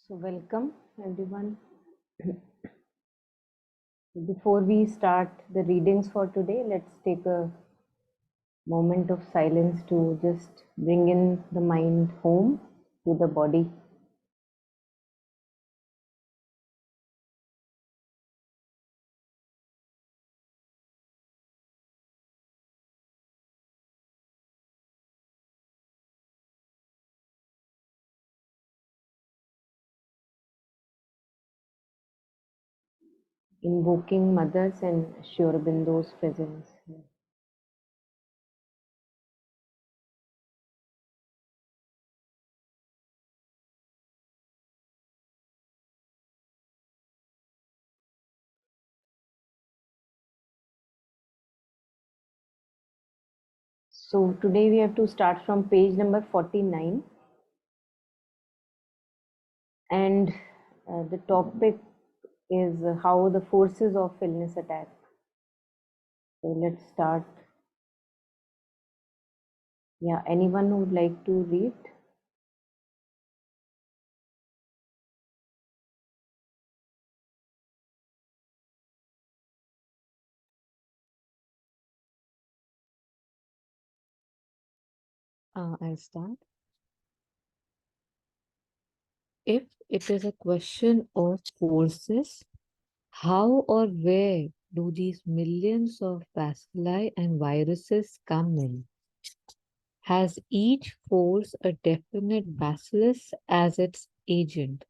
So welcome everyone. Before we start the readings for today, let's take a moment of silence to just bring in the mind home to the body. Invoking Mother's and Sri Aurobindo's presence. So today we have to start from page number 49, and the topic is how the forces of illness attack. So let's start. Yeah, anyone who would like to read? I'll start. If it is a question of forces, how or where do these millions of bacilli and viruses come in? Has each force a definite bacillus as its agent?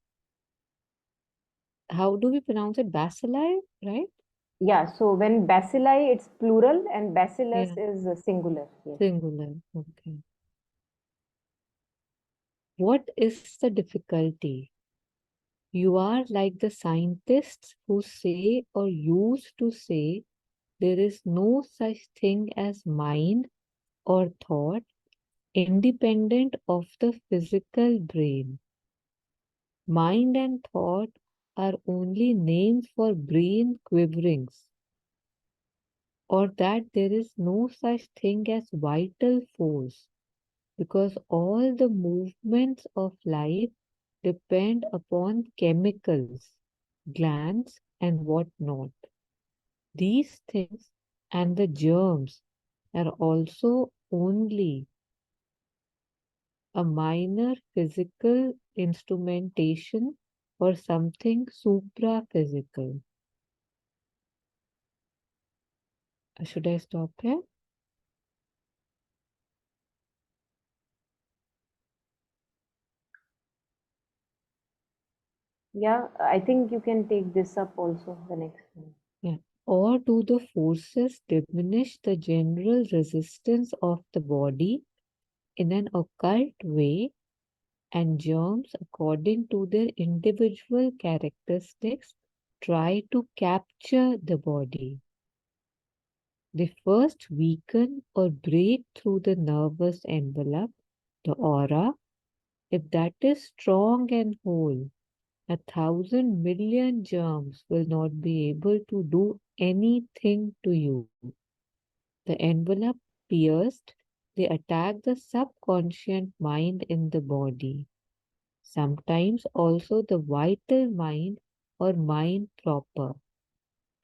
How do we pronounce it? Bacilli, right? Yeah, so when bacilli, it's plural and bacillus Yeah, is singular. Yes. singular. Okay. What is the difficulty? You are like the scientists who say or used to say there is no such thing as mind or thought independent of the physical brain. Mind and thought are only names for brain quiverings, or that there is no such thing as vital force, because all the movements of life depend upon chemicals, glands, and what not. These things and the germs are also only a minor physical instrumentation or something supra-physical. Should I stop here? Yeah, I think you can take this up also the next one. Yeah. Or do the forces diminish the general resistance of the body in an occult way, and germs, according to their individual characteristics, try to capture the body? They first weaken or break through the nervous envelope, the aura. If that is strong and whole, 1,000 million germs will not be able to do anything to you. The envelope pierced, they attack the subconscious mind in the body, sometimes also the vital mind or mind proper.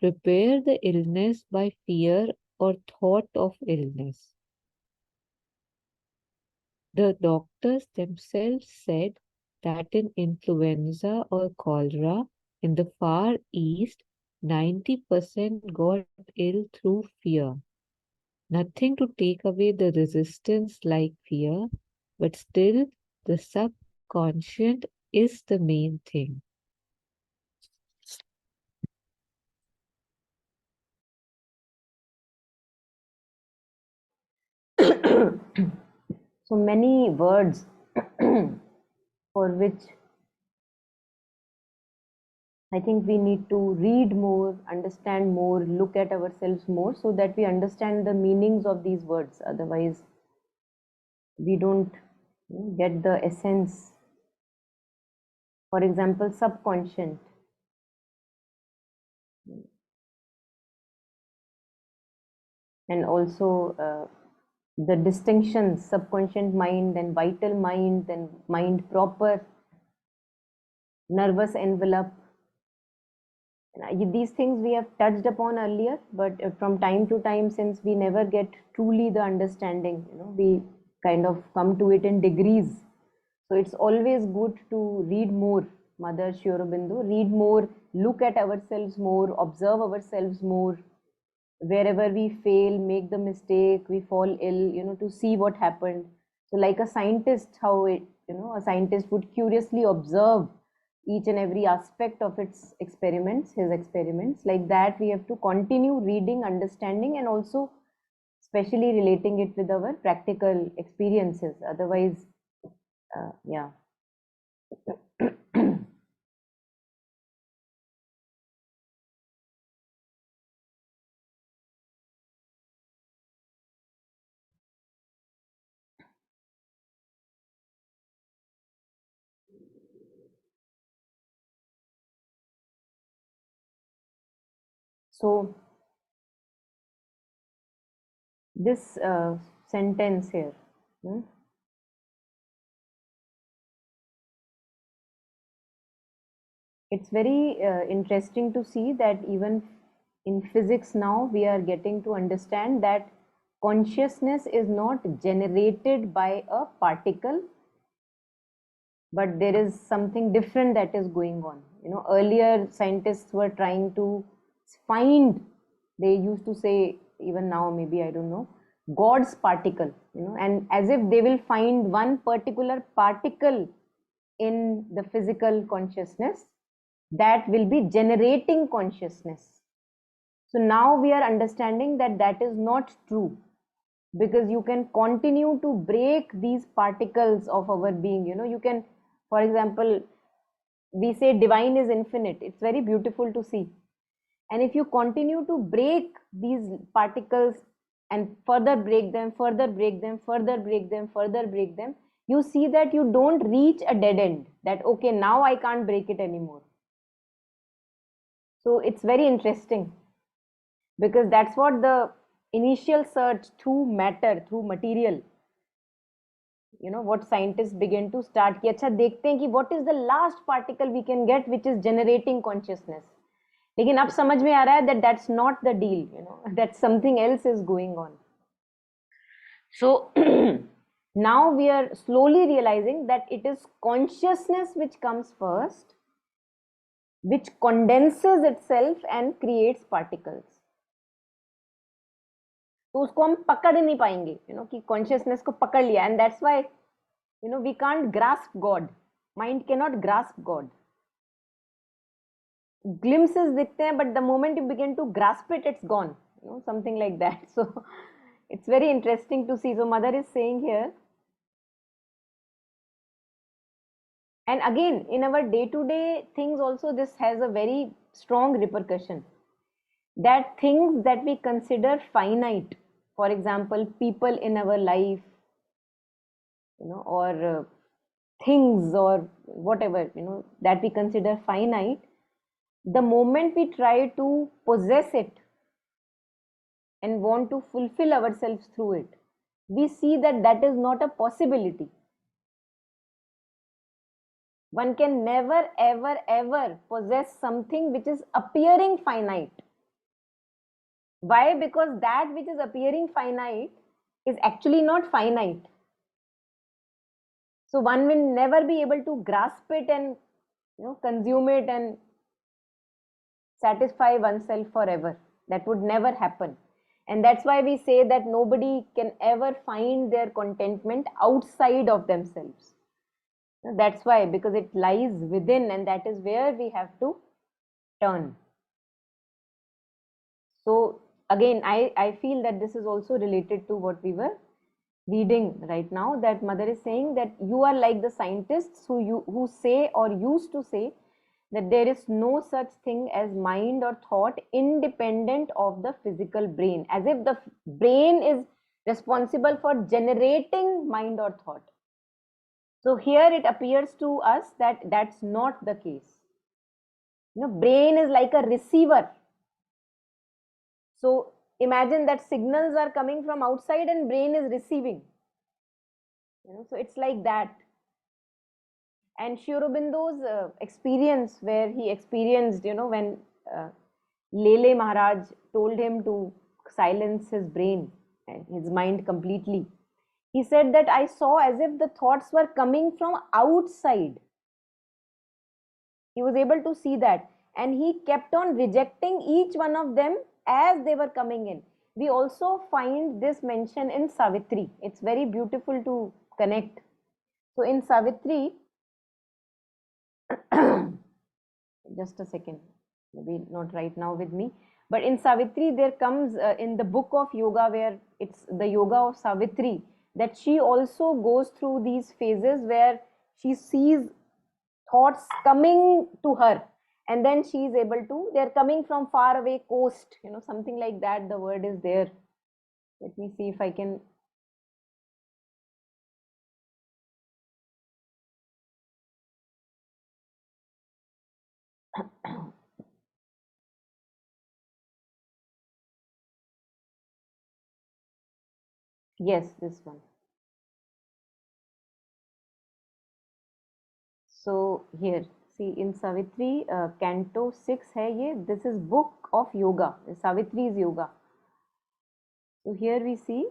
Prepare the illness by fear or thought of illness. The doctors themselves said that in influenza or cholera in the Far East, 90% got ill through fear. Nothing to take away the resistance like fear, but still the subconscious is the main thing. So many words for which I think we need to read more, understand more, look at ourselves more so that we understand the meanings of these words. Otherwise, we don't get the essence. For example, subconscious. And also the distinctions, subconscious mind and vital mind and mind proper. nervous envelope. These things we have touched upon earlier, but from time to time, since we never get truly the understanding, we kind of come to it in degrees. So it's always good to read more, Mother Sri Aurobindo, read more, look at ourselves more, observe ourselves more. Wherever we fail, make the mistake, we fall ill, to see what happened. So like a scientist, how a scientist would curiously observe each and every aspect of its experiments, his experiments. Like that, we have to continue reading, understanding, and also especially relating it with our practical experiences. Otherwise, yeah. So this sentence here, hmm, it's very interesting to see that even in physics now we are getting to understand that consciousness is not generated by a particle, but there is something different that is going on. Earlier scientists were trying to find, they used to say, even now maybe, I don't know, God's particle, and as if they will find one particular particle in the physical consciousness that will be generating consciousness. So now we are understanding that that is not true, because you can continue to break these particles of our being. You can, for example, we say divine is infinite. It's very beautiful to see. And if you continue to break these particles and further break them, further break them, further break them, further break them, you see that you don't reach a dead end, that okay, now I can't break it anymore. So it's very interesting, because that's what the initial search through matter, through material, what scientists begin to start कि अच्छा देखते हैं कि what is the last particle we can get which is generating consciousness. लेकिन अब समझ में आ रहा है that that's not the deal, that something else is going on. So now we are slowly realizing that it is consciousness which comes first, which condenses itself and creates particles. तो उसको हम पकड़ नहीं पाएंगे, कि consciousness को पकड़ लिया, and that's why we can't grasp God. Mind cannot grasp God. Glimpses दिखते हैं, but the moment you begin to grasp it, it's gone. Something like that. So it's very interesting to see. So Mother is saying here, and again in our day-to-day things also, this has a very strong repercussion. That things that we consider finite, for example, people in our life, or things or whatever, that we consider finite, the moment we try to possess it and want to fulfill ourselves through it, we see that that is not a possibility. One can never, ever, ever possess something which is appearing finite. Why? Because that which is appearing finite is actually not finite. So one will never be able to grasp it and consume it and satisfy oneself forever. That would never happen. And that's why we say that nobody can ever find their contentment outside of themselves. That's why, because it lies within, and that is where we have to turn. So again, I feel that this is also related to what we were reading right now, that Mother is saying that you are like the scientists who say or used to say that there is no such thing as mind or thought independent of the physical brain, as if the brain is responsible for generating mind or thought. So here it appears to us that that's not the case. Brain is like a receiver. So imagine that signals are coming from outside and brain is receiving. So it's like that. And Sri Aurobindo's experience, where he experienced, when uh, Lele Maharaj told him to silence his brain and his mind completely. He said that I saw as if the thoughts were coming from outside. He was able to see that, and he kept on rejecting each one of them as they were coming in. We also find this mention in Savitri. It's very beautiful to connect. So in Savitri, just a second, maybe not right now with me, but in Savitri there comes in the book of yoga, where it's the yoga of Savitri, that she also goes through these phases where she sees thoughts coming to her, and then she is able to, they're coming from far away coast, something like that, the word is there. Let me see if I can. Yes, this one. So here, see in Savitri, Canto 6 hai ye. This is book of yoga. Savitri's yoga. So here we see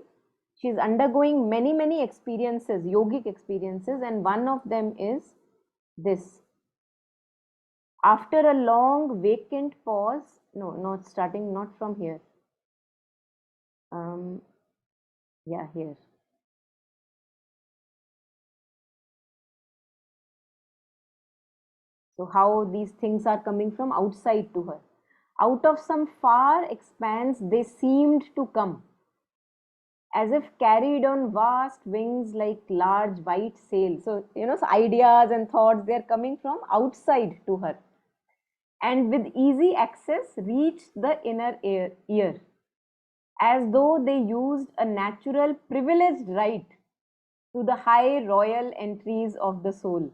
she's undergoing many experiences, yogic experiences, and one of them is this. After a long vacant pause, no, not starting, not from here. Yeah, here. So how these things are coming from outside to her. Out of some far expanse, they seemed to come, as if carried on vast wings like large white sails. So, so ideas and thoughts, they're coming from outside to her. And with easy access, reached the inner ear, as though they used a natural privileged right to the high royal entries of the soul.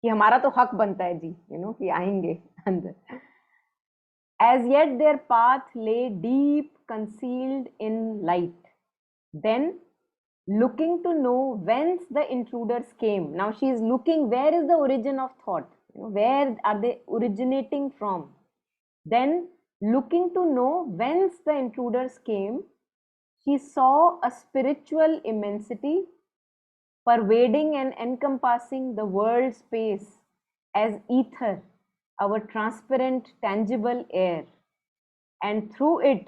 कि हमारा तो हक बनता है जी, कि आएंगे अंदर. As yet their path lay deep concealed in light. Then, looking to know whence the intruders came. Now she is looking, where is the origin of thought? Where are they originating from? Then, looking to know whence the intruders came, she saw a spiritual immensity pervading and encompassing the world space as ether, our transparent, tangible air, and through it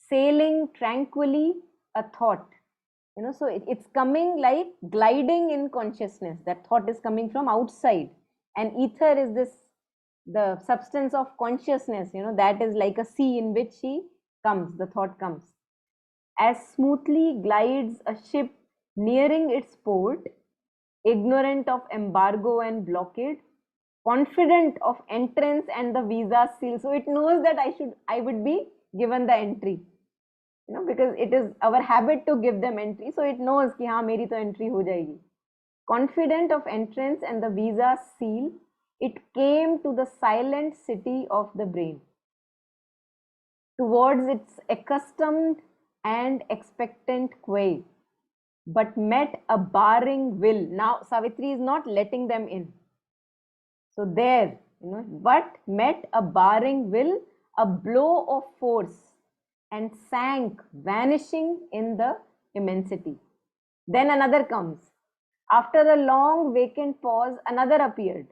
sailing tranquilly a thought. So it's coming like gliding in consciousness. That thought is coming from outside, and ether is this, the substance of consciousness, that is like a sea in which she comes, the thought comes. As smoothly glides a ship nearing its port, ignorant of embargo and blockade, confident of entrance and the visa seal. So it knows that I would be given the entry, because it is our habit to give them entry. So it knows कि हाँ मेरी तो entry हो जाएगी. Confident of entrance and the visa seal, it came to the silent city of the brain, towards its accustomed and expectant quay, but met a barring will. Now Savitri is not letting them in. So there, but met a barring will, a blow of force, and sank, vanishing in the immensity. Then another comes. After a long vacant pause, another appeared,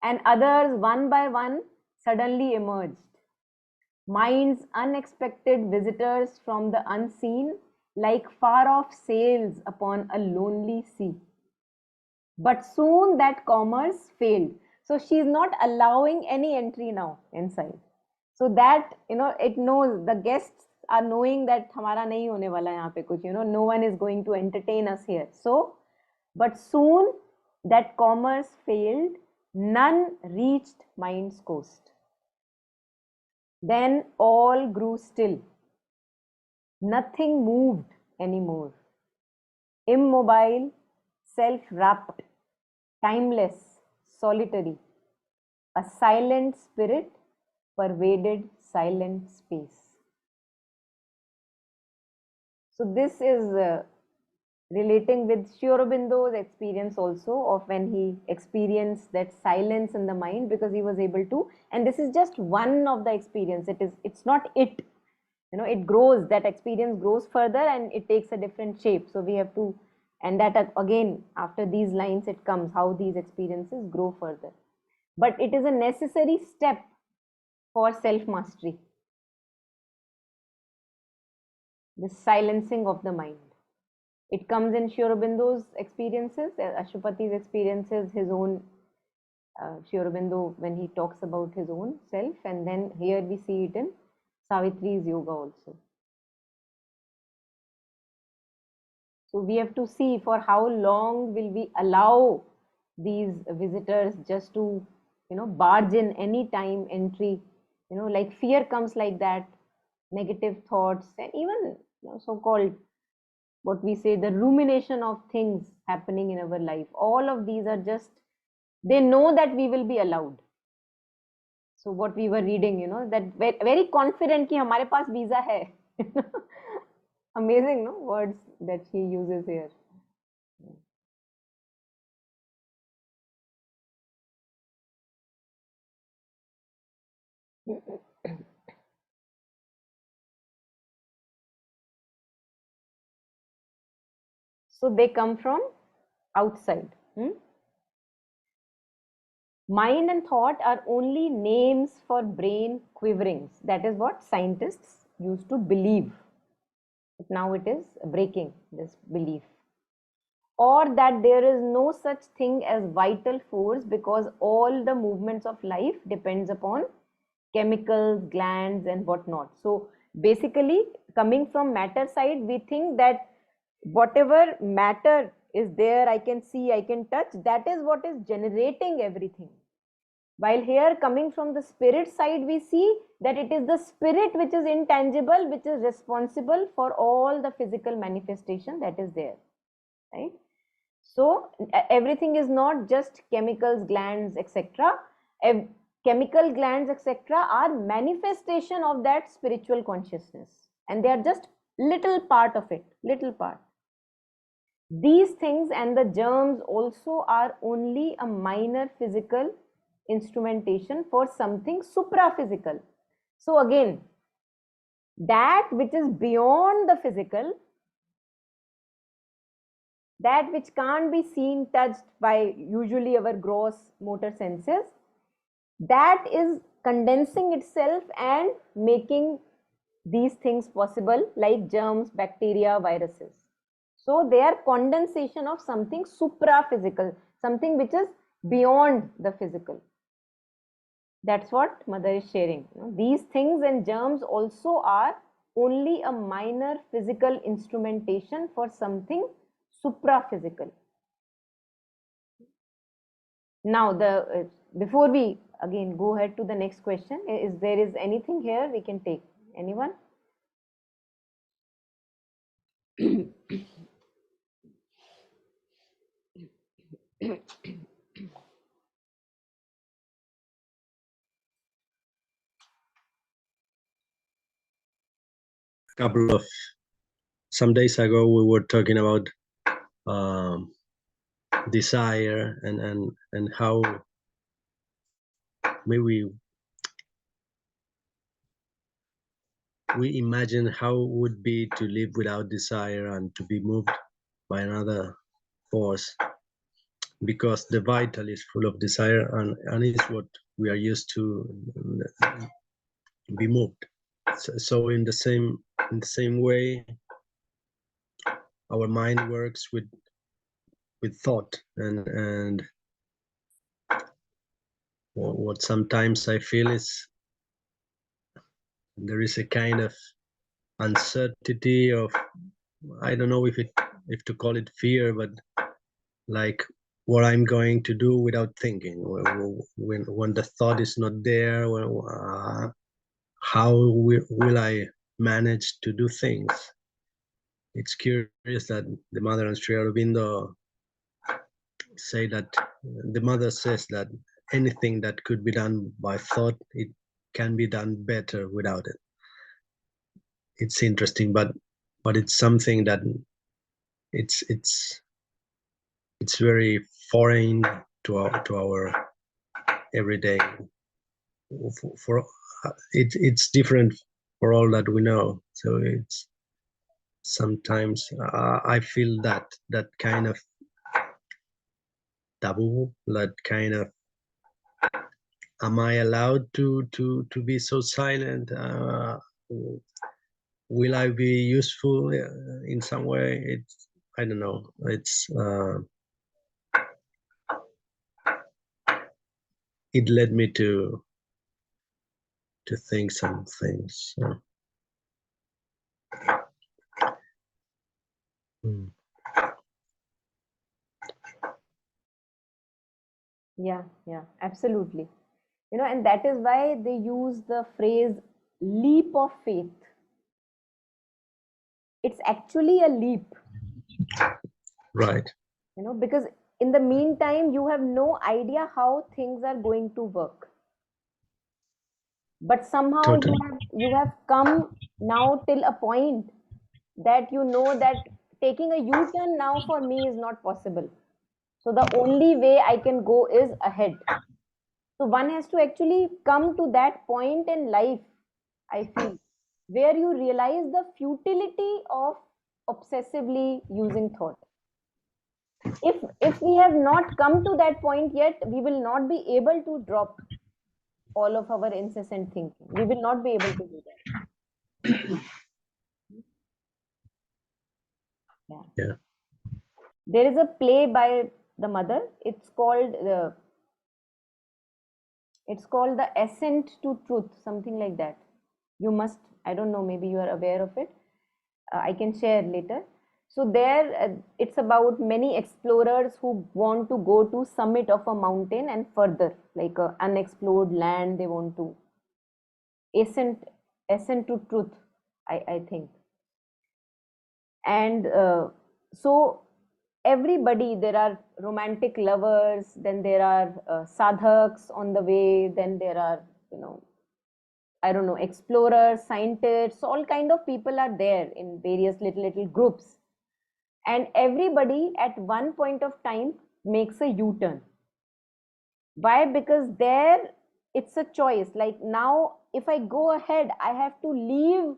and others, one by one, suddenly emerged. Minds unexpected visitors from the unseen, like far off sails upon a lonely sea. But soon that commerce failed. So she is not allowing any entry now inside. So that, it knows, the guests are knowing that हमारा नहीं होने वाला यहाँ पे कुछ, no one is going to entertain us here. So, but soon that commerce failed, none reached mind's coast. Then all grew still. Nothing moved anymore. Immobile, self-wrapped, timeless, solitary. A silent spirit pervaded silent space. So this is relating with Sri Aurobindo's experience also of when he experienced that silence in the mind, because he was able to, and this is just one of the experience. It's not it, it grows, that experience grows further and it takes a different shape. So we have to, and that again, after these lines, it comes how these experiences grow further. But it is a necessary step for self mastery, this silencing of the mind. It comes in Sri Aurobindo's experiences, Ashwapati's experiences, his own, Sri Aurobindo when he talks about his own self, and then here we see it in Savitri's yoga also. So we have to see for how long will we allow these visitors just to, barge in any time entry, like fear comes like that, negative thoughts, and even so-called what we say the rumination of things happening in our life. All of these are just, they know that we will be allowed. So what we were reading, that very confident कि हमारे पास visa है. Amazing, no, words that he uses here. So they come from outside. Mind and thought are only names for brain quiverings. That is what scientists used to believe. But now it is breaking this belief. Or that there is no such thing as vital force because all the movements of life depends upon chemicals, glands, and whatnot. So basically, coming from matter side, we think that whatever matter is there, I can see, I can touch, that is what is generating everything. While here, coming from the spirit side, we see that it is the spirit which is intangible, which is responsible for all the physical manifestation that is there, right? So everything is not just chemicals, glands, etc. Chemical glands, etc. are manifestation of that spiritual consciousness, and they are just little part of it, little part. These things and the germs also are only a minor physical instrumentation for something supra-physical. So again, that which is beyond the physical, that which can't be seen, touched by usually our gross motor senses, that is condensing itself and making these things possible, like germs, bacteria, viruses. So they are condensation of something supra-physical, something which is beyond the physical. That's what Mother is sharing. These things and germs also are only a minor physical instrumentation for something supra-physical. Now, before we again go ahead to the next question, is there is anything here we can take? Anyone? Couple of some days ago we were talking about desire and how maybe we imagine how it would be to live without desire and to be moved by another force, because the vital is full of desire and it's what we are used to be moved. So in the same way, our mind works with thought, and what sometimes I feel is there is a kind of uncertainty of, I don't know if to call it fear, but like what I'm going to do without thinking, when the thought is not there, how will I manage to do things? It's curious that the Mother and Sri Aurobindo say that the Mother says that anything that could be done by thought, it can be done better without it. It's interesting, but it's something that it's very foreign to our everyday. For it's different for all that we know. So it's sometimes I feel that kind of taboo, that kind of, am I allowed to be so silent? Will I be useful in some way? It's, I don't know. It's it led me to think some things. So. Yeah, absolutely. And that is why they use the phrase leap of faith. It's actually a leap. Right. Because in the meantime, you have no idea how things are going to work. But somehow Totally. you have come now till a point that you know that taking a U-turn now for me is not possible. So the only way I can go is ahead. So one has to actually come to that point in life, I feel, where you realize the futility of obsessively using thought. If we have not come to that point yet, we will not be able to drop all of our incessant thinking. We will not be able to do that. Yeah. Yeah. There is a play by the mother. It's called The Ascent to Truth, something like that. You must, I don't know, maybe you are aware of it. I can share later. So there, it's about many explorers who want to go to summit of a mountain and further, like a unexplored land. They want to ascent to truth, I think. And so everybody, there are romantic lovers, then there are sadhaks on the way, then there are, I don't know, explorers, scientists, all kind of people are there in various little groups. And everybody at one point of time makes a U-turn. Why? Because there it's a choice. Like now, if I go ahead, I have to leave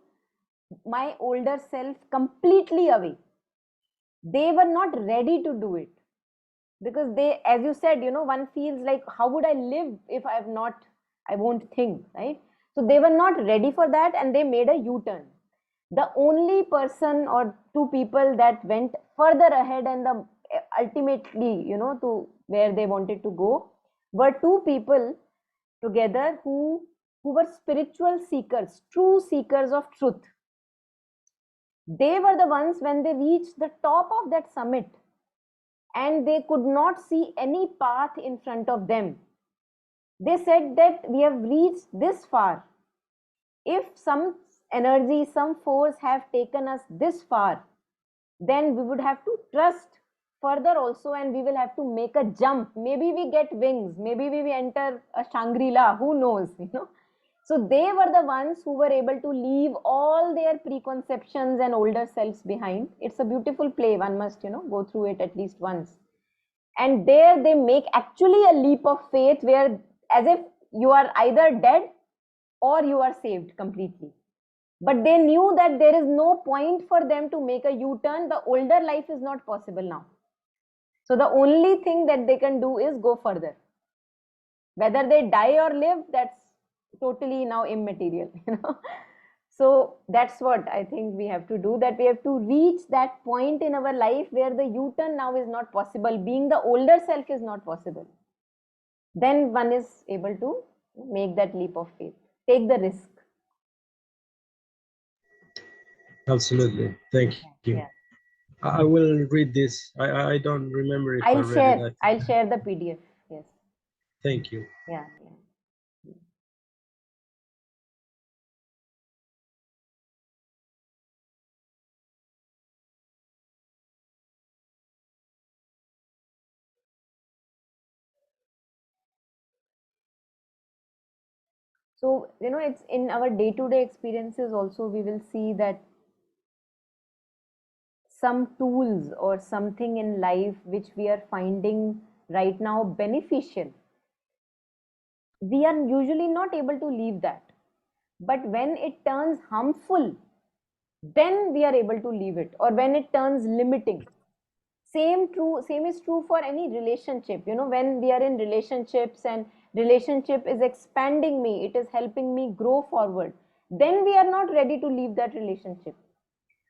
my older self completely away. They were not ready to do it, because they, as you said, one feels like, how would I live if I have not, I won't think, right? So they were not ready for that, and they made a U-turn. The only person or two people that went further ahead and the ultimately, to where they wanted to go, were two people together who were spiritual seekers, true seekers of truth. They were the ones, when they reached the top of that summit and they could not see any path in front of them, they said that we have reached this far. If some energy, some force have taken us this far, then we would have to trust further also, and we will have to make a jump. Maybe we get wings, maybe we enter a Shangri-La, who knows, So they were the ones who were able to leave all their preconceptions and older selves behind. It's a beautiful play. One must, go through it at least once. And there they make actually a leap of faith, where as if you are either dead or you are saved completely. But they knew that there is no point for them to make a U-turn. The older life is not possible now. So the only thing that they can do is go further. Whether they die or live, that's totally now immaterial. So that's what I think we have to do, that we have to reach that point in our life where the U-turn now is not possible. Being the older self is not possible. Then one is able to make that leap of faith, take the risk. Absolutely. Thank you. Yeah. I will read this. I don't remember if I read it. I'll share the PDF. Yes. Thank you. Yeah. So, it's in our day-to-day experiences also, we will see that some tools or something in life which we are finding right now beneficial, we are usually not able to leave that. But when it turns harmful, then we are able to leave it, or when it turns limiting. Same is true for any relationship. When we are in relationships and relationship is expanding me, it is helping me grow forward, then we are not ready to leave that relationship.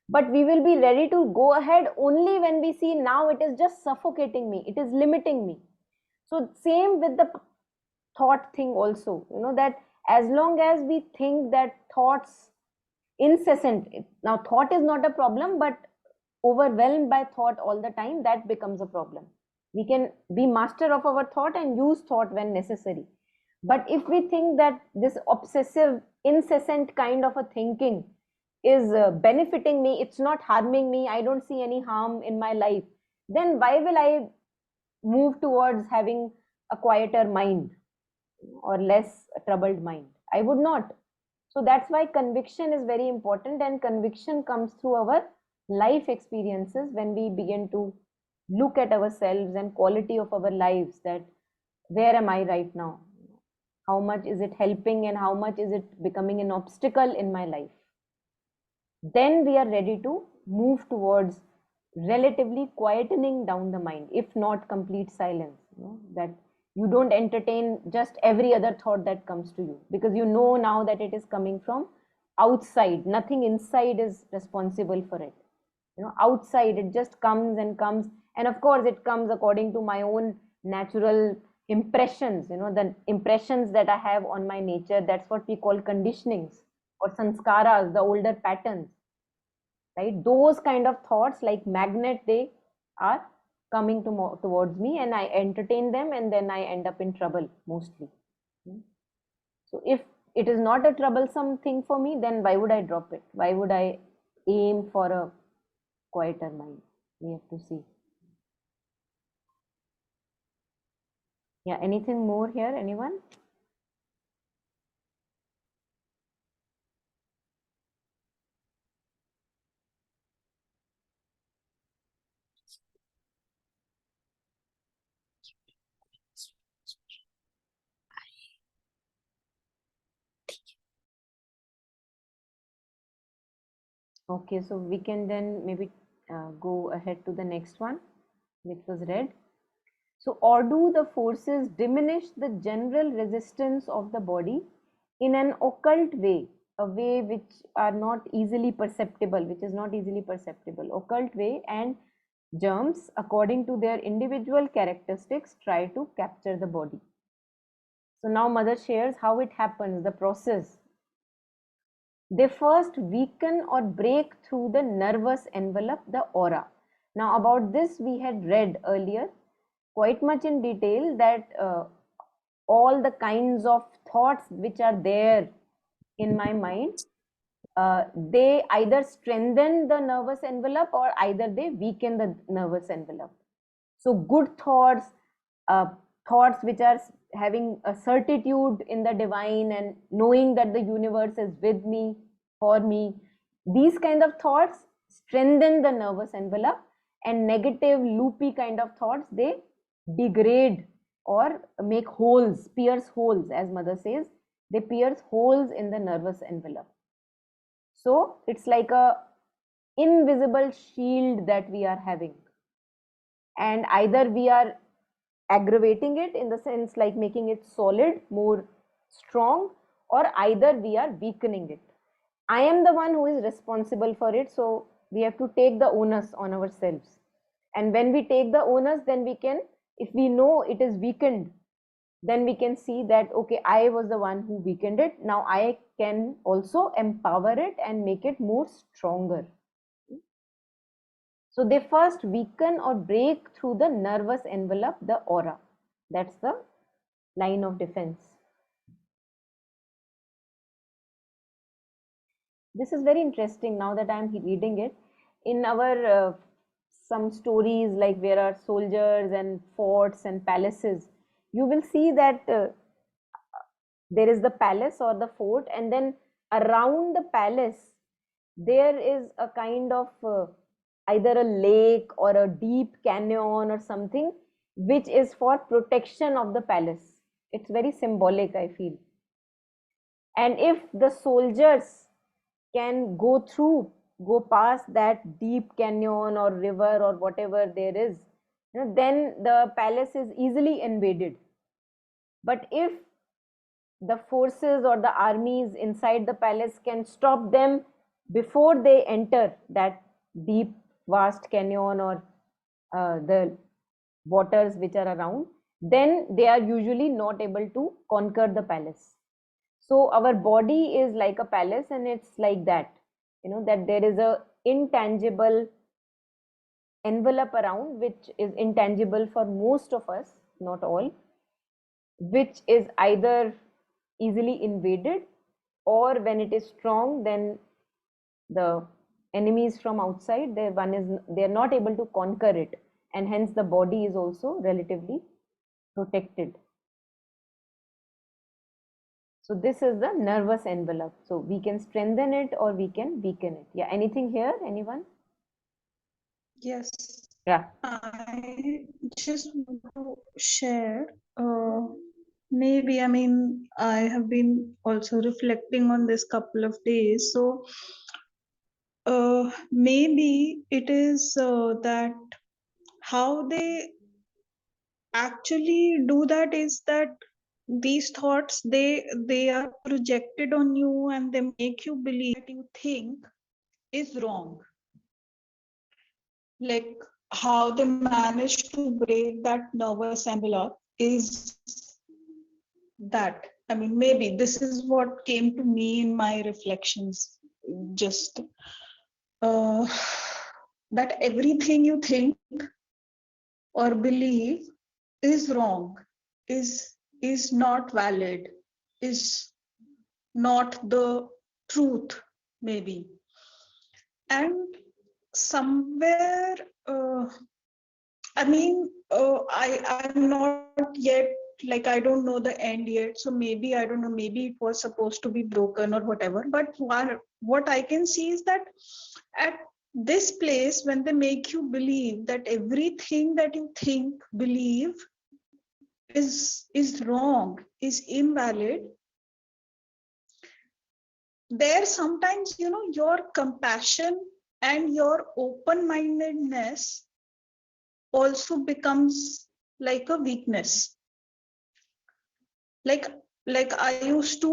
But we will be ready to go ahead only when we see now it is just suffocating me, it is limiting me. So same with the thought thing also, that as long as we think that thoughts incessant, now thought is not a problem, but overwhelmed by thought all the time, that becomes a problem. We can be master of our thought and use thought when necessary. But if we think that this obsessive incessant kind of a thinking is benefiting me, it's not harming me, I don't see any harm in my life, then why will I move towards having a quieter mind or less troubled mind? I would not. So that's why conviction is very important, and conviction comes through our life experiences when we begin to look at ourselves and quality of our lives, that where am I right now? How much is it helping and how much is it becoming an obstacle in my life? Then we are ready to move towards relatively quietening down the mind, if not complete silence. That you don't entertain just every other thought that comes to you, because you know now that it is coming from outside. Nothing inside is responsible for it. Outside it just comes and comes, and of course it comes according to my own natural impressions, the impressions that I have on my nature. That's what we call conditionings or sanskaras, the older patterns, right? Those kind of thoughts, like magnet, they are coming towards me, and I entertain them, and then I end up in trouble mostly. So if it is not a troublesome thing for me, then why would I drop it? Why would I aim for a quieter mind? We have to see. Yeah, anything more here, anyone? Okay, so we can then maybe go ahead to the next one, which was read. So, or do the forces diminish the general resistance of the body in an occult way, a way which are not easily perceptible, which is not easily perceptible, occult way, and germs, according to their individual characteristics, try to capture the body. So now Mother shares how it happens, the process. They first weaken or break through the nervous envelope, the aura. Now about this we had read earlier quite much in detail, that all the kinds of thoughts which are there in my mind, they either strengthen the nervous envelope or either they weaken the nervous envelope. So good thoughts, uh, thoughts which are having a certitude in the divine and knowing that the universe is with me, for me, these kind of thoughts strengthen the nervous envelope, and negative loopy kind of thoughts, they degrade or make holes, pierce holes, as Mother says, they pierce holes in the nervous envelope. So it's like a invisible shield that we are having, and either we are aggravating it, in the sense like making it solid, more strong, or either we are weakening it. I am the one who is responsible for it, so we have to take the onus on ourselves. And when we take the onus, then we can, if we know it is weakened, then we can see that, okay, I was the one who weakened it, now I can also empower it and make it more stronger. So they first weaken or break through the nervous envelope, the aura. That's the line of defense. This is very interesting now that I am reading it. In our some stories, like where are soldiers and forts and palaces, you will see that there is the palace or the fort, and then around the palace there is a kind of either a lake or a deep canyon or something, which is for protection of the palace. It's very symbolic, I feel. And if the soldiers can go past that deep canyon or river or whatever there is, then the palace is easily invaded. But if the forces or the armies inside the palace can stop them before they enter that deep, vast canyon or the waters which are around, then they are usually not able to conquer the palace. So our body is like a palace, and it's like that, that there is a intangible envelope around, which is intangible for most of us, not all, which is either easily invaded, or when it is strong, then the enemies from outside, they are not able to conquer it, and hence the body is also relatively protected. So this is the nervous envelope. So we can strengthen it or we can weaken it. Yeah, anything here? Anyone? Yes, Yeah. I just want to share. Maybe, I mean, I have been also reflecting on this couple of days. So maybe it is that how they actually do that is that these thoughts, they are projected on you and they make you believe that you think is wrong. Like how they manage to break that nervous envelope is that, I mean, maybe this is what came to me in my reflections, just uh, that everything you think or believe is wrong, is not valid, is not the truth, maybe. And somewhere, I mean, I'm not yet, like, I don't know the end yet. So maybe, I don't know, maybe it was supposed to be broken or whatever. But what I can see is that at this place, when they make you believe that everything that you think, believe is wrong, is invalid, there sometimes, your compassion and your open-mindedness also becomes like a weakness. like like I used to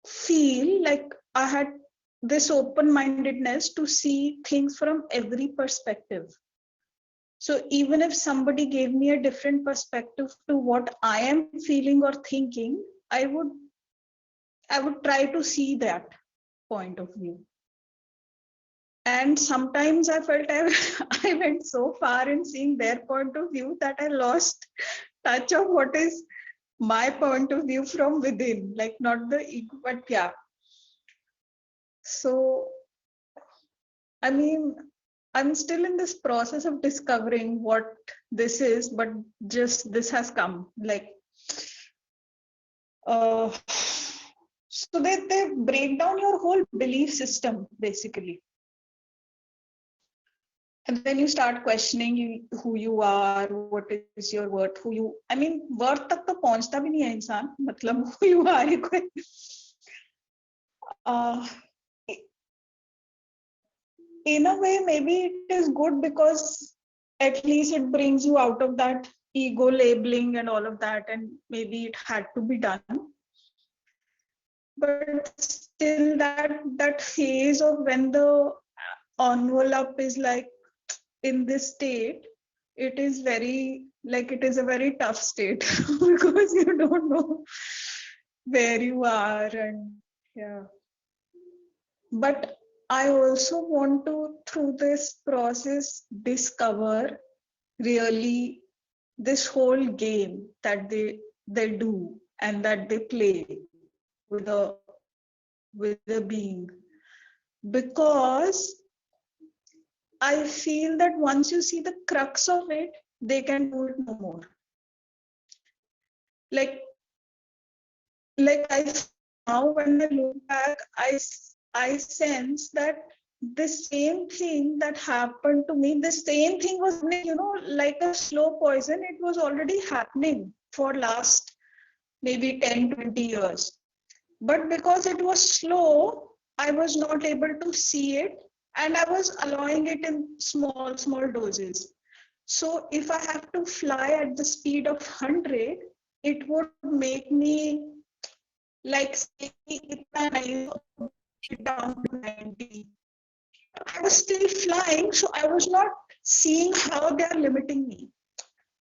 feel like I had this open-mindedness to see things from every perspective. So even if somebody gave me a different perspective to what I am feeling or thinking, I would try to see that point of view. And sometimes I felt I went so far in seeing their point of view that I lost touch of what is my point of view from within, like not the ego, but yeah. So, I mean, I'm still in this process of discovering what this is, but just this has come. Like, so they break down your whole belief system, basically. And then you start questioning who you are, what is your worth, who you, I mean, worth tak to pahunchta bhi nahi hai insaan, matlab who you are. uh, in a way, maybe it is good because at least it brings you out of that ego labeling and all of that, and maybe it had to be done. But still, that phase of when the envelope is like in this state, it is very, like, it is a very tough state because you don't know where you are. And yeah, but I also want to, through this process, discover really this whole game that they do and that they play with a being, because I feel that once you see the crux of it, they can do it no more. Like I now, when I look back, I sense that the same thing that happened to me, the same thing was, like a slow poison. It was already happening for last maybe 10-20 years. But because it was slow, I was not able to see it, and I was allowing it in small, small doses. So if I have to fly at the speed of 100, it would make me like say, down to 90. I was still flying, so I was not seeing how they are limiting me.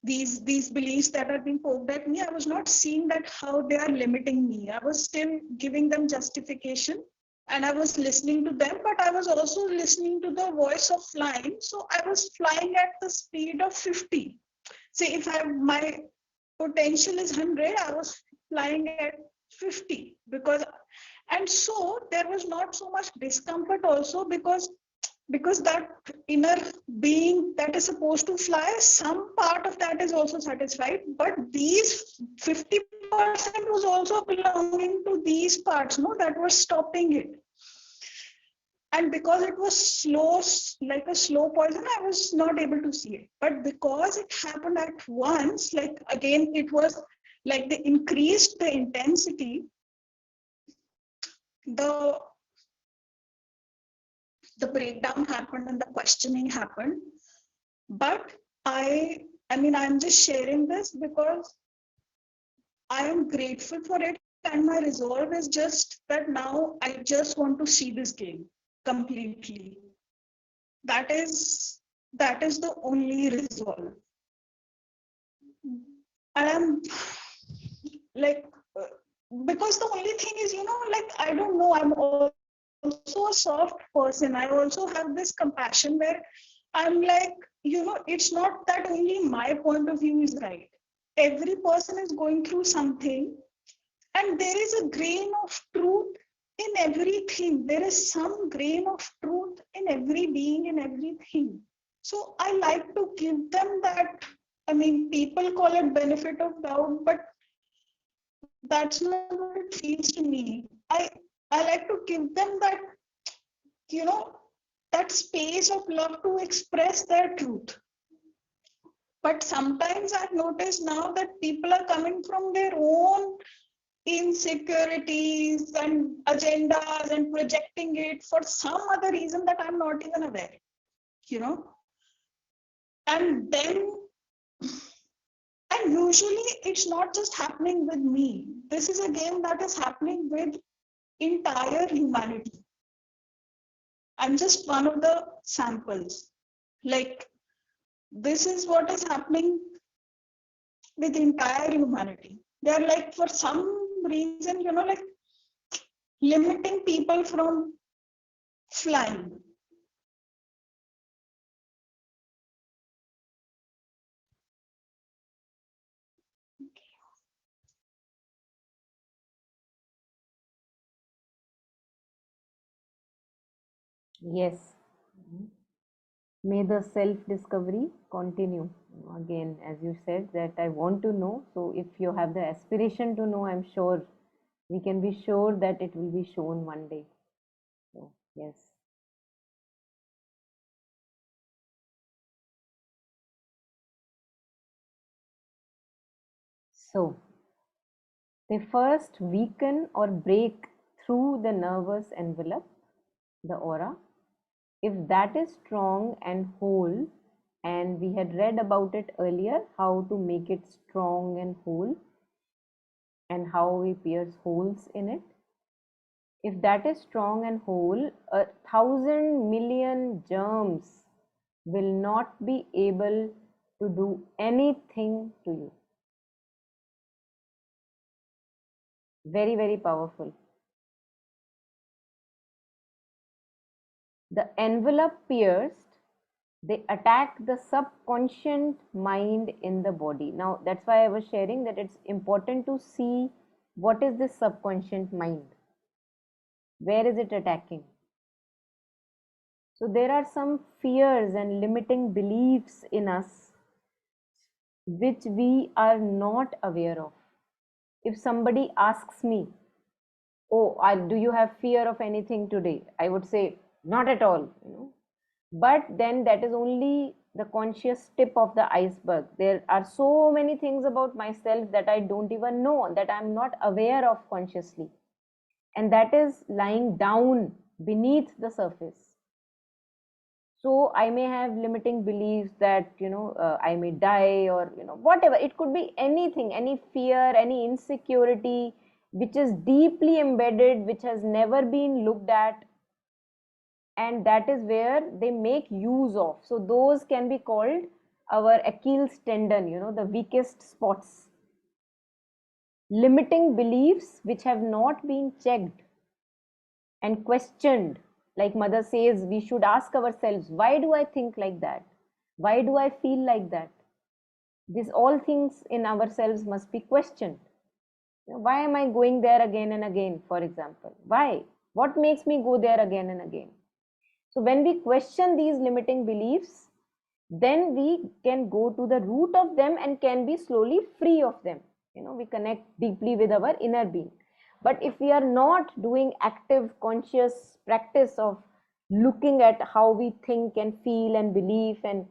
These beliefs that are being poked at me, I was not seeing that how they are limiting me. I was still giving them justification, and I was listening to them, but I was also listening to the voice of flying. So I was flying at the speed of 50. Say if my potential is 100, I was flying at 50, and so there was not so much discomfort also, because that inner being that is supposed to fly, some part of that is also satisfied, but these 50% was also belonging to these parts, no, that was stopping it. And because it was slow, like a slow poison, I was not able to see it. But because it happened at once, like again, it was like they increased the intensity, the breakdown happened and the questioning happened. But I'm just sharing this because I am grateful for it, and my resolve is just that now I just want to see this game completely. That is the only resolve. And I'm like, because the only thing is, like, I don't know, I'm also a soft person. I also have this compassion where I'm like, it's not that only my point of view is right. Every person is going through something, and there is a grain of truth in everything. There is some grain of truth in every being, in everything. So I like to give them that. People call it benefit of doubt, but that's not what it feels to me. I like to give them that, you know, that space of love to express their truth. But sometimes I've noticed now that people are coming from their own insecurities and agendas and projecting it for some other reason that I'm not even aware, you know. And then, and usually it's not just happening with me. This is a game that is happening with entire humanity. I'm just one of the samples. Like, this is what is happening with entire humanity. They're like, for some reason, like limiting people from flying. Yes. May the self-discovery continue. Again, as you said, that I want to know. So if you have the aspiration to know, I'm sure we can be sure that it will be shown one day. So, yes. So, they first weaken or break through the nervous envelope, the aura. If that is strong and whole, and we had read about it earlier, how to make it strong and whole, and how we pierce holes in it. If that is strong and whole, 1,000,000,000 germs will not be able to do anything to you. Very, very powerful. The envelope pierced, they attack the subconscious mind in the body. Now, that's why I was sharing that it's important to see what is this subconscious mind. Where is it attacking? So there are some fears and limiting beliefs in us which we are not aware of. If somebody asks me, oh, do you have fear of anything today? I would say, Not at all, but then that is only the conscious tip of the iceberg. There are so many things about myself that I don't even know, that I'm not aware of consciously, and that is lying down beneath the surface. So I may have limiting beliefs that I may die, or whatever. It could be anything, any fear, any insecurity which is deeply embedded, which has never been looked at, and that is where they make use of. So those can be called our Achilles tendon, the weakest spots. Limiting beliefs which have not been checked and questioned. Like Mother says, we should ask ourselves, why do I think like that? Why do I feel like that? These all things in ourselves must be questioned. Why am I going there again and again, for example? Why? What makes me go there again and again? So when we question these limiting beliefs, then we can go to the root of them and can be slowly free of them. We connect deeply with our inner being. But if we are not doing active, conscious practice of looking at how we think and feel and believe, and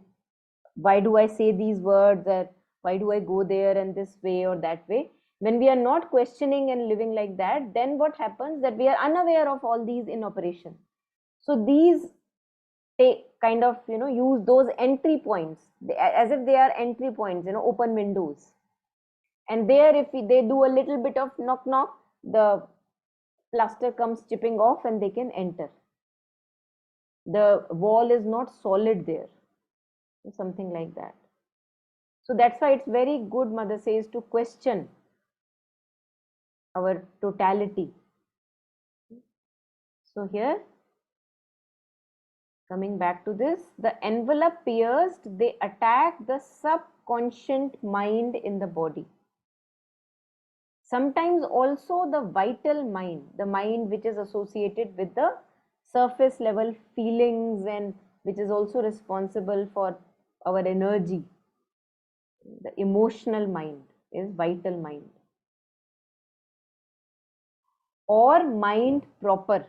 why do I say these words, or why do I go there and this way or that way, when we are not questioning and living like that, then what happens, that we are unaware of all these in operation. So these take kind of use those entry points, as if they are entry points, open windows, and there if they do a little bit of knock knock, the plaster comes chipping off and they can enter. The wall is not solid there, something like that. So that's why it's very good, Mother says, to question our totality. So here, coming back to this, the envelope pierced, they attack the subconscious mind in the body. Sometimes also the vital mind, the mind which is associated with the surface level feelings, and which is also responsible for our energy. The emotional mind is vital mind. Or mind proper.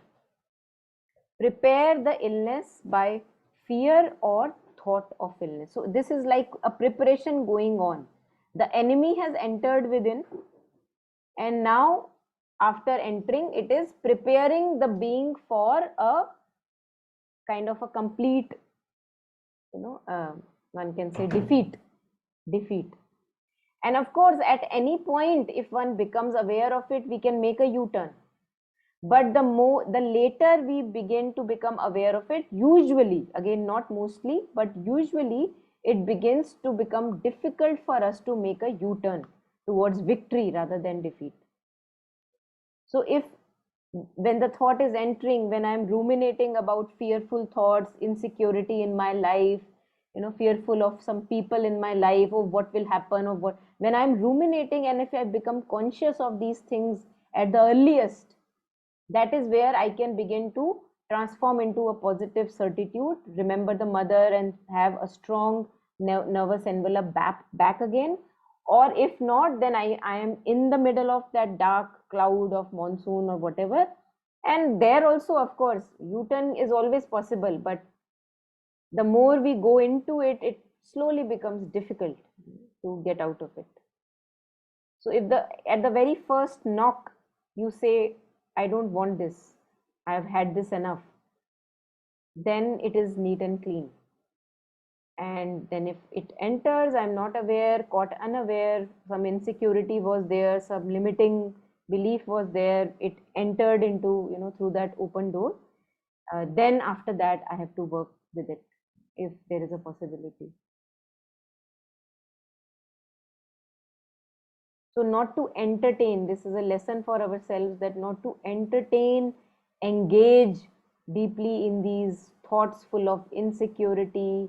Prepare the illness by fear or thought of illness. So this is like a preparation going on. The enemy has entered within, and now after entering, it is preparing the being for a kind of a complete, one can say defeat. And of course, at any point, if one becomes aware of it, we can make a U-turn. But the later we begin to become aware of it, usually, again not mostly, but usually it begins to become difficult for us to make a U-turn towards victory rather than defeat. So if when the thought is entering, when I'm ruminating about fearful thoughts, insecurity in my life, fearful of some people in my life, or what will happen, or what, when I'm ruminating, and if I become conscious of these things at the earliest, that is where I can begin to transform into a positive certitude, remember the mother, and have a strong nervous envelope back again. Or if not, then I am in the middle of that dark cloud of monsoon or whatever. And there also, of course, U-turn is always possible, but the more we go into it, it slowly becomes difficult to get out of it. So if at the very first knock, you say, I don't want this, I have had this enough, then it is neat and clean. And then if it enters, I'm not aware, caught unaware, some insecurity was there, some limiting belief was there, it entered into, through that open door, then after that I have to work with it if there is a possibility. So not to entertain, this is a lesson for ourselves, that not to entertain, engage deeply in these thoughts full of insecurity,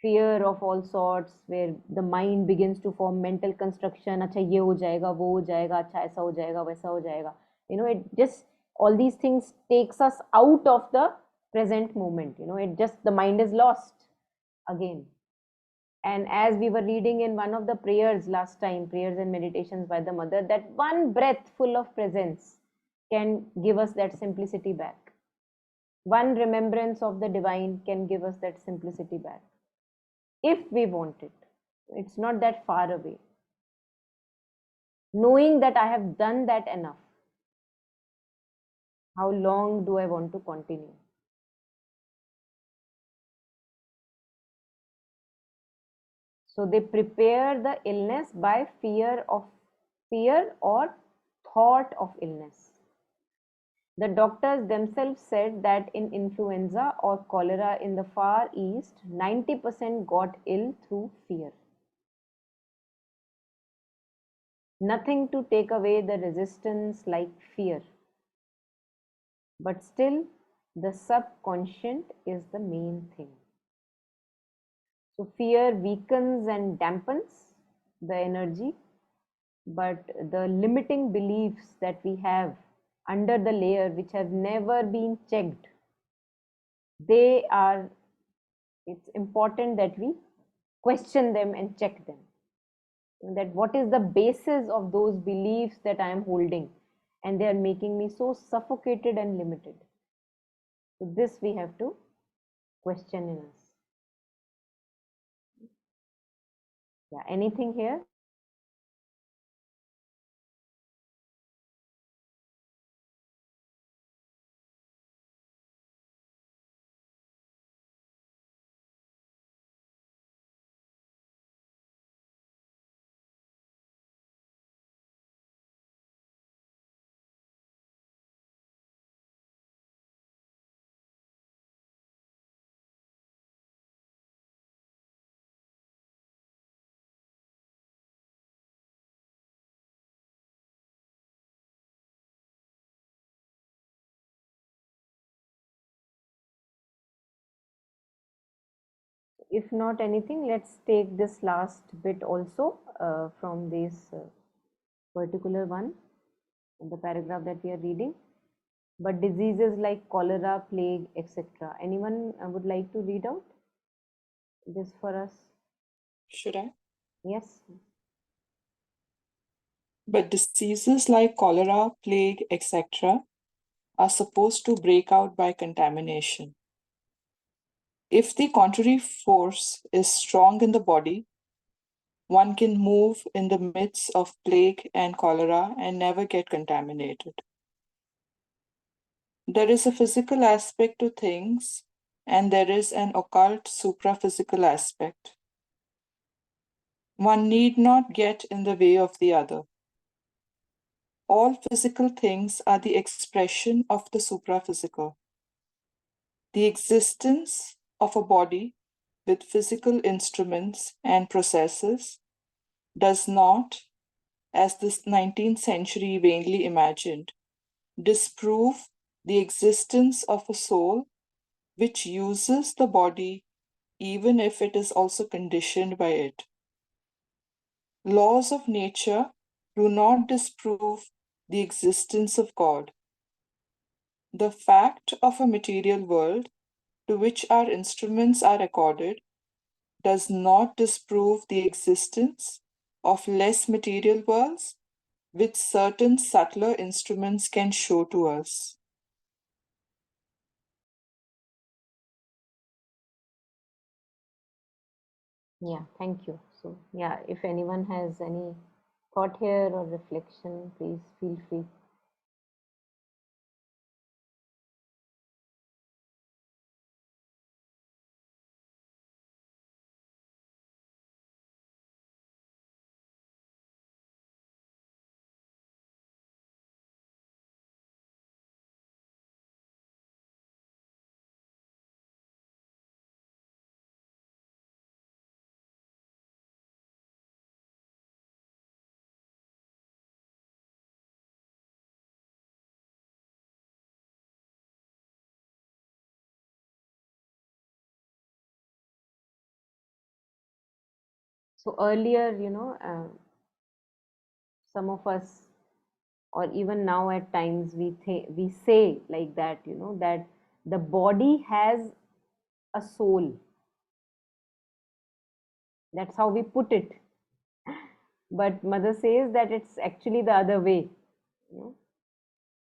fear of all sorts, where the mind begins to form mental construction, acha ye ho jayega, wo ho jayega, acha aisa ho jayega, waisa ho jayega. It just, all these things takes us out of the present moment. It just, the mind is lost again. And as we were reading in one of the prayers last time, prayers and meditations by the mother, that one breath full of presence can give us that simplicity back. One remembrance of the divine can give us that simplicity back. If we want it, it's not that far away. Knowing that I have done that enough, how long do I want to continue? So they prepare the illness by fear or thought of illness. The doctors themselves said that in influenza or cholera in the Far East, 90% got ill through fear. Nothing to take away the resistance like fear. But still, the subconscious is the main thing. So fear weakens and dampens the energy, but the limiting beliefs that we have under the layer, which have never been checked, it's important that we question them and check them. That what is the basis of those beliefs that I am holding, and they are making me so suffocated and limited. So this we have to question in us. Yeah, anything here? If not anything, let's take this last bit also from this particular one, the paragraph that we are reading. But diseases like cholera, plague, etc. Anyone would like to read out this for us? Should I? Yes. But diseases like cholera, plague, etc. are supposed to break out by contamination. If the contrary force is strong in the body, one can move in the midst of plague and cholera and never get contaminated. There is a physical aspect to things, and there is an occult supraphysical aspect. One need not get in the way of the other. All physical things are the expression of the supraphysical. The existence of a body with physical instruments and processes does not, as the 19th century vainly imagined, disprove the existence of a soul which uses the body even if it is also conditioned by it. Laws of nature do not disprove the existence of God. The fact of a material world to which our instruments are accorded does not disprove the existence of less material worlds which certain subtler instruments can show to us. Yeah, thank you. So, yeah, if anyone has any thought here or reflection, please feel free. So earlier, some of us, or even now at times, we say like that, that the body has a soul. That's how we put it. But Mother says that it's actually the other way.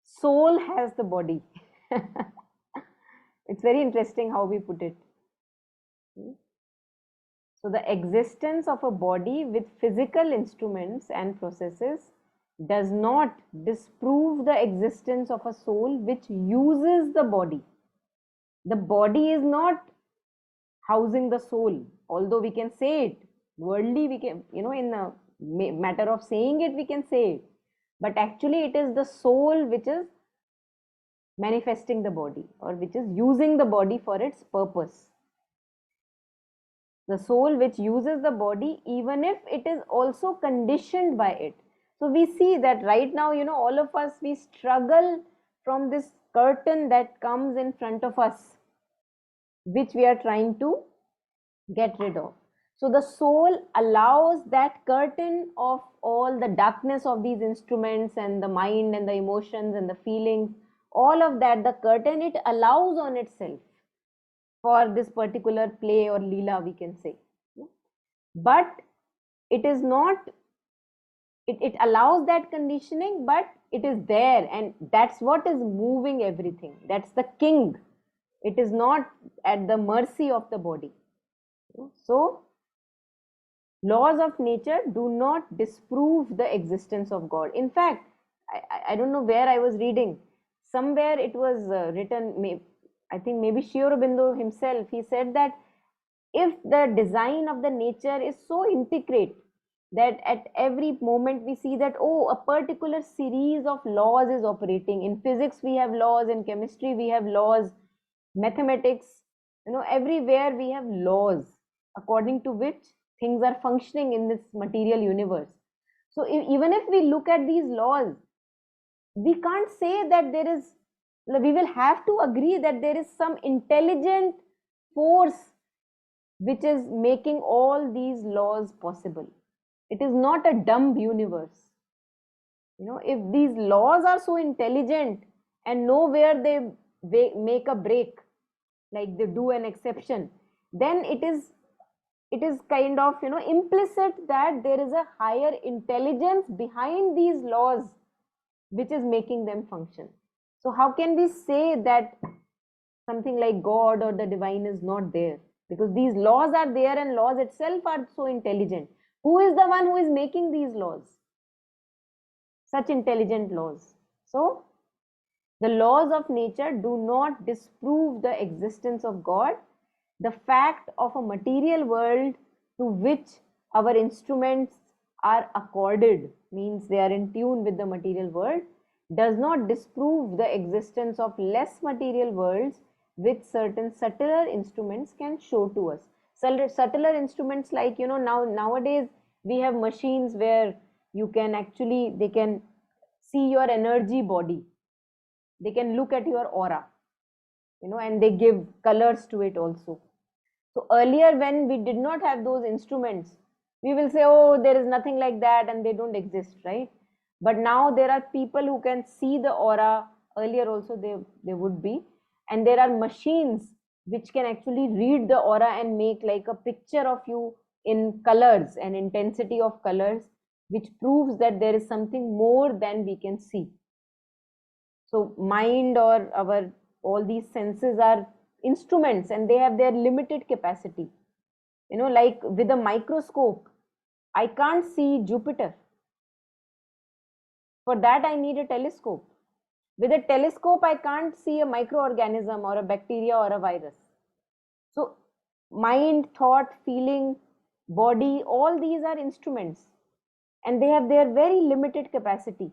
Soul has the body. It's very interesting how we put it. So the existence of a body with physical instruments and processes does not disprove the existence of a soul which uses the body. The body is not housing the soul, although we can say it worldly, we can, in the matter of saying it, we can say it, but actually it is the soul which is manifesting the body, or which is using the body for its purpose. The soul which uses the body, even if it is also conditioned by it. So we see that right now, all of us, we struggle from this curtain that comes in front of us, which we are trying to get rid of. So the soul allows that curtain of all the darkness of these instruments and the mind and the emotions and the feelings, all of that, the curtain, it allows on itself for this particular play or leela, we can say. But it is not, it allows that conditioning, but it is there, and that's what is moving everything. That's the king. It is not at the mercy of the body. So laws of nature do not disprove the existence of God. In fact, I don't know where I was reading. Somewhere it was written, I think maybe Sri Aurobindo himself, he said that if the design of the nature is so intricate that at every moment we see that, oh, a particular series of laws is operating. In physics we have laws, in chemistry we have laws, mathematics, everywhere we have laws according to which things are functioning in this material universe. So even if we look at these laws, we can't say that there is, we will have to agree that there is some intelligent force which is making all these laws possible. It is not a dumb universe. If these laws are so intelligent and nowhere they make a break, like they do an exception, then it is kind of implicit that there is a higher intelligence behind these laws which is making them function. So how can we say that something like God or the divine is not there? Because these laws are there, and laws itself are so intelligent. Who is the one who is making these laws? Such intelligent laws. So the laws of nature do not disprove the existence of God. The fact of a material world to which our instruments are accorded, means they are in tune with the material world, does not disprove the existence of less material worlds which certain subtler instruments can show to us. Subtler instruments, like nowadays we have machines where you can actually, they can see your energy body, they can look at your aura, and they give colors to it also. So earlier, when we did not have those instruments, we will say, oh, there is nothing like that and they don't exist, right? But now there are people who can see the aura. Earlier also they would be. And there are machines which can actually read the aura and make like a picture of you in colors and intensity of colors, which proves that there is something more than we can see. So mind or our, all these senses are instruments, and they have their limited capacity. Like with a microscope, I can't see Jupiter. For that, I need a telescope. With a telescope, I can't see a microorganism or a bacteria or a virus. So mind, thought, feeling, body, all these are instruments, and they have their very limited capacity.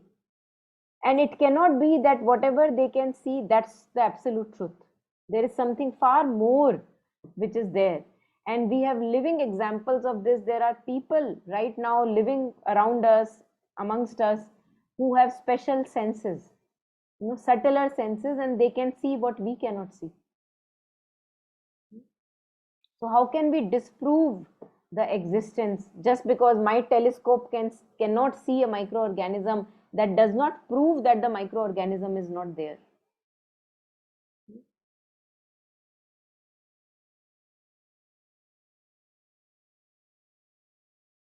And it cannot be that whatever they can see, that's the absolute truth. There is something far more which is there. And we have living examples of this. There are people right now living around us, amongst us, who have special senses, subtler senses, and they can see what we cannot see. So how can we disprove the existence just because my telescope cannot see a microorganism? That does not prove that the microorganism is not there.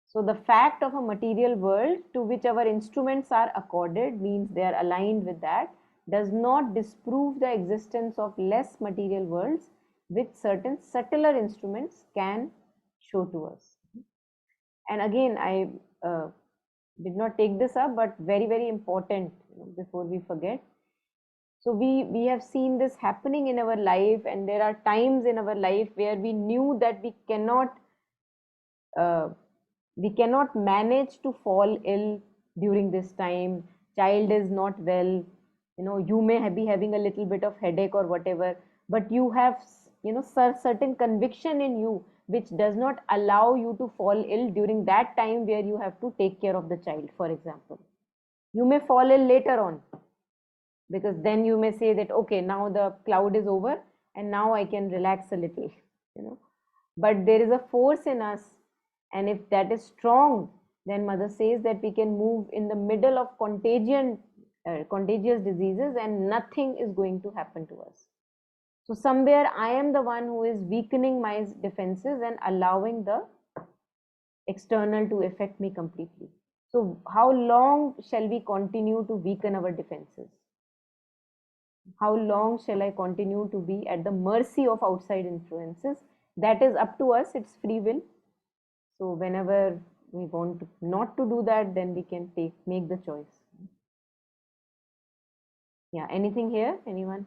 So the fact of a material world to which our instruments are accorded means they are aligned with that, does not disprove the existence of less material worlds which certain subtler instruments can show to us. And again, I did not take this up, but very, very important, before we forget. So we have seen this happening in our life, and there are times in our life where we knew that uh, we cannot manage to fall ill during this time. Child is not well, you may be having a little bit of headache or whatever, but you have certain conviction in you which does not allow you to fall ill during that time where you have to take care of the child, for example. You may fall ill later on, because then you may say that, okay, now the cloud is over and now I can relax a little, you know but there is a force in us, and if that is strong, then mother says that we can move in the middle of contagious diseases and nothing is going to happen to us. So somewhere I am the one who is weakening my defenses and allowing the external to affect me completely. So how long shall we continue to weaken our defenses? How long shall I continue to be at the mercy of outside influences? That is up to us, it's free will. So whenever we want not to do that, then we can make the choice. Yeah, anything here? Anyone?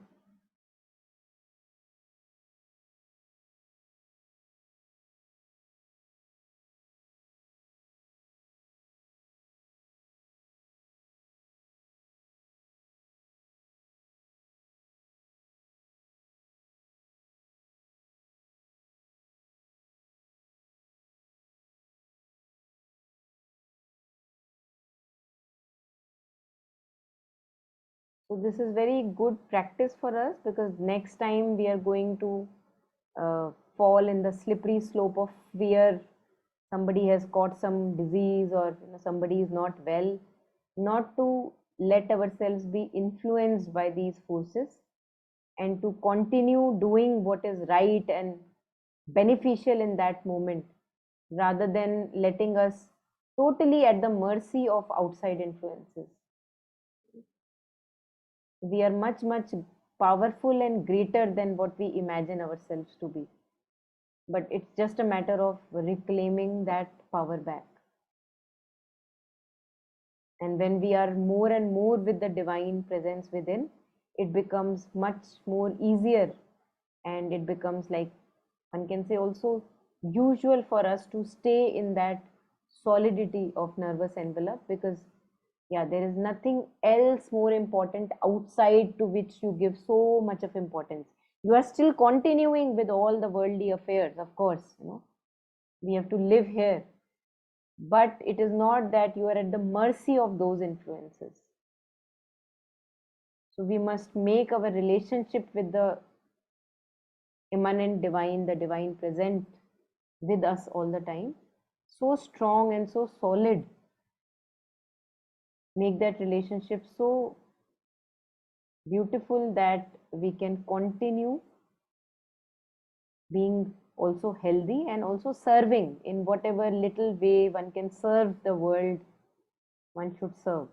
So this is very good practice for us, because next time we are going to fall in the slippery slope of fear. Somebody has caught some disease, or somebody is not well, not to let ourselves be influenced by these forces, and to continue doing what is right and beneficial in that moment, rather than letting us totally at the mercy of outside influences. We are much, much powerful and greater than what we imagine ourselves to be. But it's just a matter of reclaiming that power back. And when we are more and more with the divine presence within, it becomes much more easier, and it becomes, like one can say, also usual for us to stay in that solidity of nervous envelope, because there is nothing else more important outside to which you give so much of importance. You are still continuing with all the worldly affairs, of course, we have to live here, but it is not that you are at the mercy of those influences. So we must make our relationship with the immanent divine, the divine present with us all the time, so strong and so solid. Make that relationship so beautiful that we can continue being also healthy and also serving in whatever little way one can serve the world. One should serve.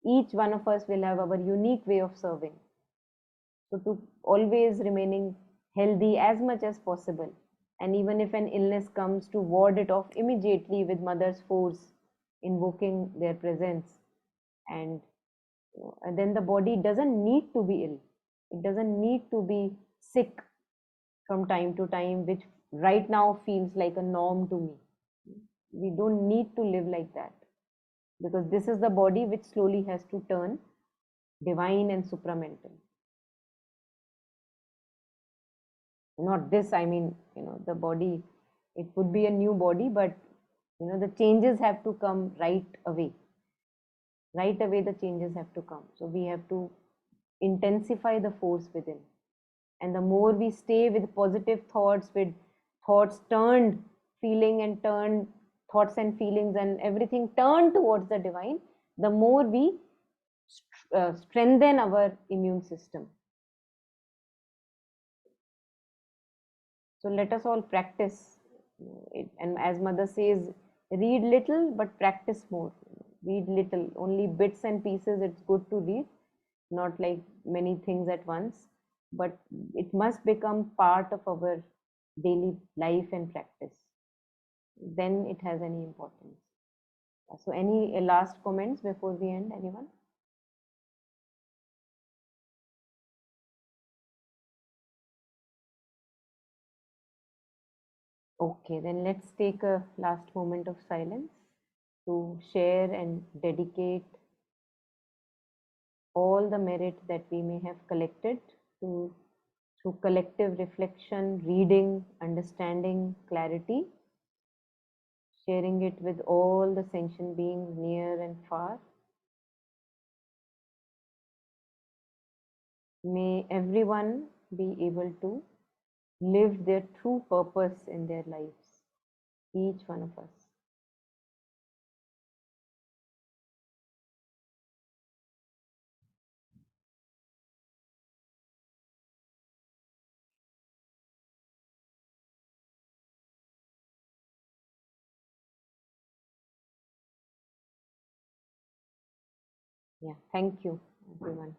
Each one of us will have our unique way of serving. So to always remaining healthy as much as possible, and even if an illness comes, to ward it off immediately with mother's force, invoking their presence. And then the body doesn't need to be ill. It doesn't need to be sick from time to time, which right now feels like a norm to me. We don't need to live like that, because this is the body which slowly has to turn divine and supramental. Not this, I mean, the body, it would be a new body, but the changes have to come right away. Right away the changes have to come. So we have to intensify the force within. And the more we stay with positive thoughts, with thoughts turned, feeling and turned, thoughts and feelings and everything turned towards the divine, the more we strengthen our immune system. So let us all practice it. And as mother says, read little but practice more. Read little, only bits and pieces it's good to read. not like many things at once, but it must become part of our daily life and practice. Then it has any importance. So any last comments before we end, anyone? Okay, then let's take a last moment of silence to share and dedicate all the merit that we may have collected to, through collective reflection, reading, understanding, clarity, sharing it with all the sentient beings near and far. May everyone be able to live their true purpose in their lives, each one of us. Yeah, thank you, everyone.